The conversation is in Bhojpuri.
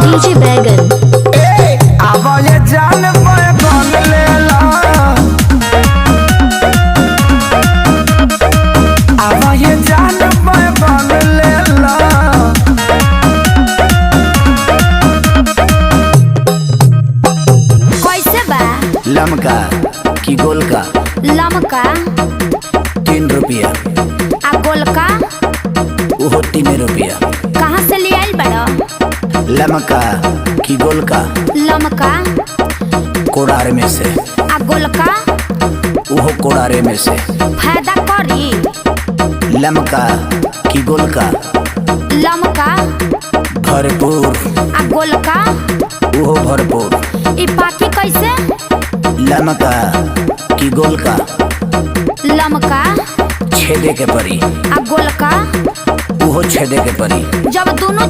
डीजे बैगन आवाज़ जान पे कौन लेला आवाज़ जान पे कौन लेला कैसे बा? लमका की गोलका लमका 3 रुपया आ गोलका वो 3 रुपया। कहाँ से ले आइल बड़ा? लमका की गोलका लमका कोड़ार में से आ गोलका वो कोड़ारे में से। फायदा करी। लमका की गोलका लमका भरपूर आ गोलका वो भरपूर। ई पाकी कैसे? लमका की गोलका लमका छेदे के परी आ गोलका वो छेदे के परी। जब दोनों